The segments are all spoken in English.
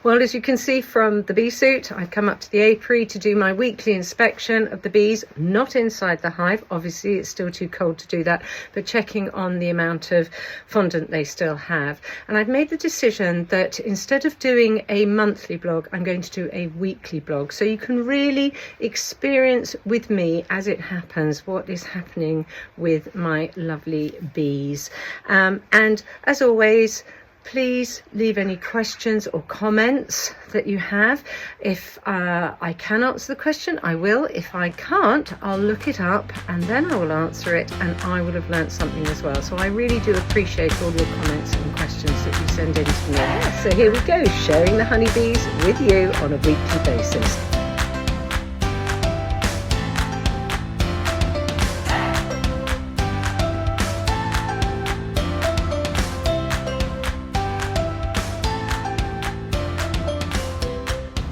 Well, as you can see from the bee suit, I've come up to the apiary to do my weekly inspection of the bees, not inside the hive. Obviously, it's still too cold to do that, but checking on the amount of fondant they still have. And I've made the decision that instead of doing a monthly blog, I'm going to do a weekly blog. So you can really experience with me as it happens what is happening with my lovely bees. And as always, please leave any questions or comments that you have. If I can answer the question, I will. If I can't, I'll look it up and then I will answer it, and I will have learnt something as well. So I really do appreciate all your comments and questions that you send in to me. So here we go, sharing the honeybees with you on a weekly basis.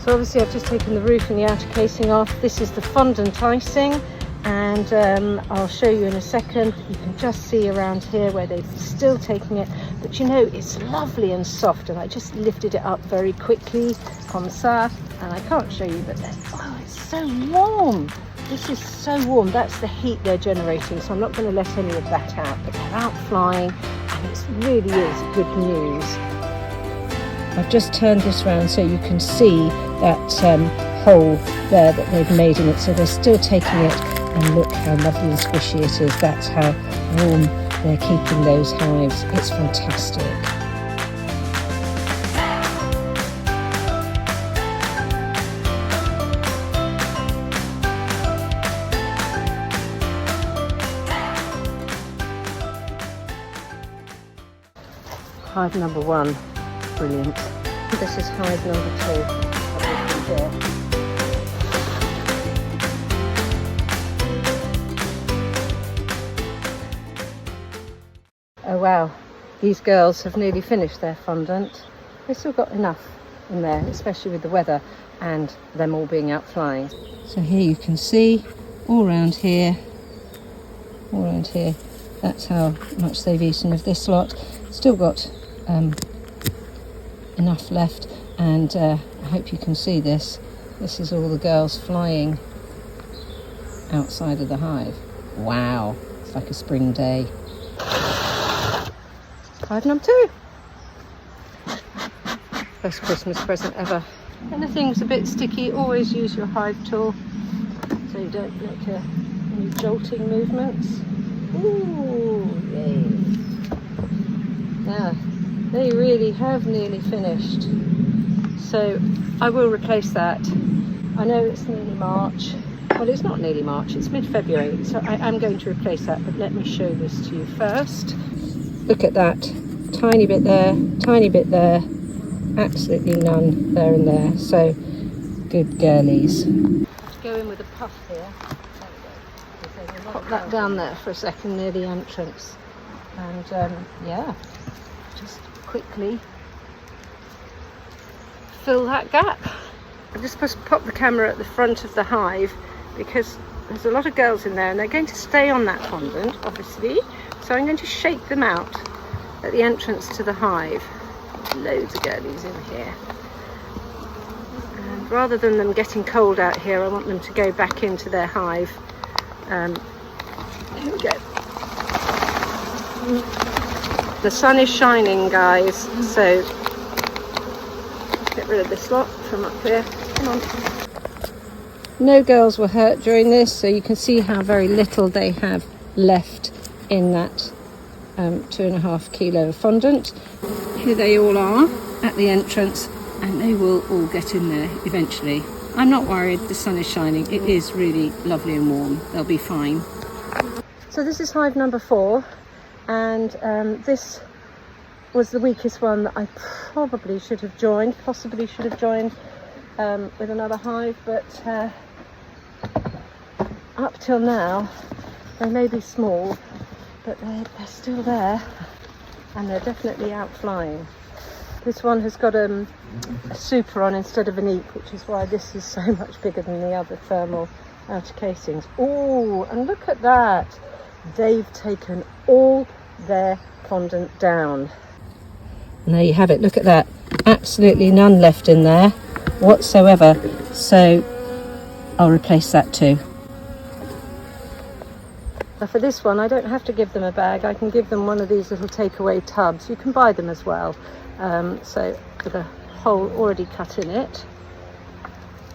So obviously I've just taken the roof and the outer casing off. This is the fondant icing, and I'll show you in a second. You can just see around here where they're still taking it, but you know, it's lovely and soft, and I just lifted it up very quickly, comme ça, and I can't show you, but oh, it's so warm. This is so warm. That's the heat they're generating, so I'm not going to let any of that out, but they're out flying, and it really is good news. I've just turned this round so you can see that hole there that they've made in it, so they're still taking it, and look how lovely and squishy it is. That's how warm they're keeping those hives. It's fantastic. Hive number 1. Brilliant. This is hive number 2. Oh wow, these girls have nearly finished their fondant. They've still got enough in there, especially with the weather and them all being out flying. So here you can see all around here, that's how much they've eaten of this lot. Still got enough left, and I hope you can see this. This is all the girls flying outside of the hive. Wow, it's like a spring day. Hive number 2. Best Christmas present ever. Anything's a bit sticky, always use your hive tool so you don't make any jolting movements. Ooh, yay. Now, they really have nearly finished, so I will replace that. I know it's nearly March. Well, it's not nearly March, it's mid-February, so I am going to replace that, but let me show this to you first. Look at that, tiny bit there, tiny bit there, absolutely none there and there, so good girlies. Go in with a puff here. Pop that down there for a second near the entrance, and yeah, just quickly fill that gap. I'm just supposed to pop the camera at the front of the hive because there's a lot of girls in there and they're going to stay on that fondant, obviously, so I'm going to shake them out at the entrance to the hive. Loads of girlies in here, and rather than them getting cold out here, I want them to go back into their hive. Here we go. The sun is shining, guys, so get rid of this lot from up here. Come on. No girls were hurt during this, so you can see how very little they have left in that 2.5 kilo of fondant. Here they all are at the entrance, and they will all get in there eventually. I'm not worried, the sun is shining. It is really lovely and warm. They'll be fine. So this is hive number 4, and this was the weakest one that I possibly should have joined with another hive, but up till now they may be small, but they're still there, and they're definitely out flying. This one has got a super on instead of an eep, which is why this is so much bigger than the other thermal outer casings. Oh, and look at that, they've taken all their fondant down. And there you have it, look at that, absolutely none left in there whatsoever, so I'll replace that too. For this one, I don't have to give them a bag. I can give them one of these little takeaway tubs. You can buy them as well. So with a hole already cut in it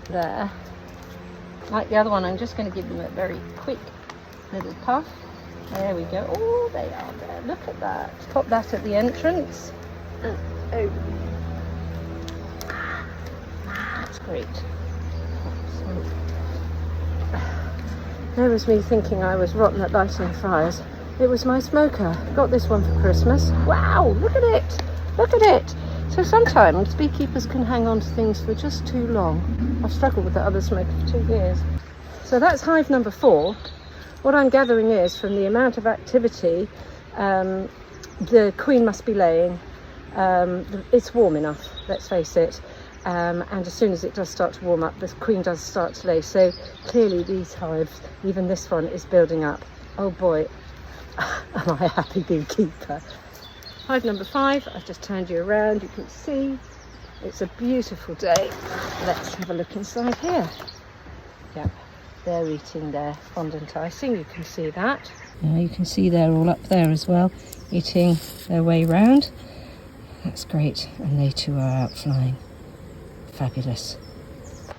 there. Like the other one, I'm just going to give them a very quick little puff. There we go. Oh, they are there. Look at that. Pop that at the entrance. Oh, that's great. There was me thinking I was rotten at lighting fires. It was my smoker. Got this one for Christmas. Wow, look at it. Look at it. So sometimes beekeepers can hang on to things for just too long. I've struggled with the other smoker for 2 years. So that's hive number 4. What I'm gathering is from the amount of activity, the queen must be laying. It's warm enough, let's face it. And as soon as it does start to warm up, the queen does start to lay. So clearly these hives, even this one, is building up. Oh boy, am I a happy beekeeper. Hive number 5, I've just turned you around. You can see it's a beautiful day. Let's have a look inside here. Yep, they're eating their fondant icing. You can see that. You can see they're all up there as well, eating their way round. That's great. And they too are out flying. Fabulous.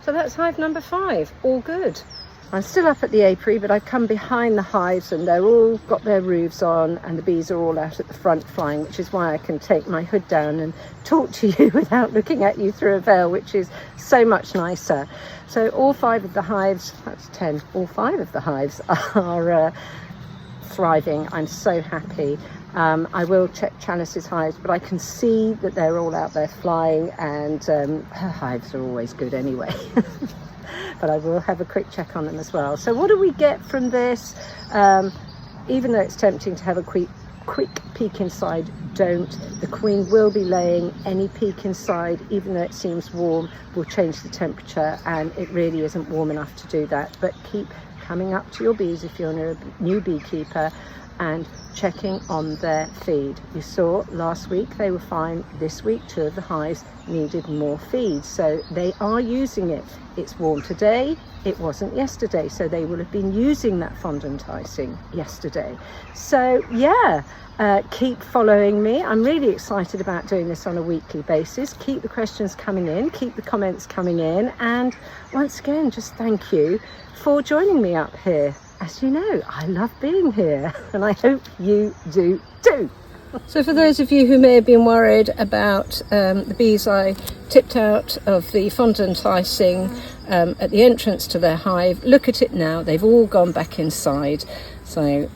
So that's hive number 5, all good. I'm still up at the apiary, but I've come behind the hives and they're all got their roofs on and the bees are all out at the front flying, which is why I can take my hood down and talk to you without looking at you through a veil, which is so much nicer. So all 5 of the hives, that's 10, all 5 of the hives are thriving. I'm so happy. I will check Chalice's hives, but I can see that they're all out there flying, and her hives are always good anyway. But I will have a quick check on them as well. So what do we get from this? Even though it's tempting to have a quick peek inside, don't. The queen will be laying. Any peek inside, even though it seems warm, will change the temperature, and it really isn't warm enough to do that. But keep coming up to your bees if you're a new beekeeper and checking on their feed. You saw last week they were fine. This week 2 of the hives needed more feed, so they are using it. It's warm today, it wasn't yesterday, so they will have been using that fondant icing yesterday. So yeah, keep following me. I'm really excited about doing this on a weekly basis. Keep the questions coming in, keep the comments coming in, and once again, just thank you for joining me up here. As you know, I love being here, and I hope you do too. So for those of you who may have been worried about the bees I tipped out of the fondant icing at the entrance to their hive, look at it now. They've all gone back inside. So,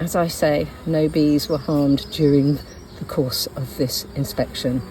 as I say, no bees were harmed during the course of this inspection.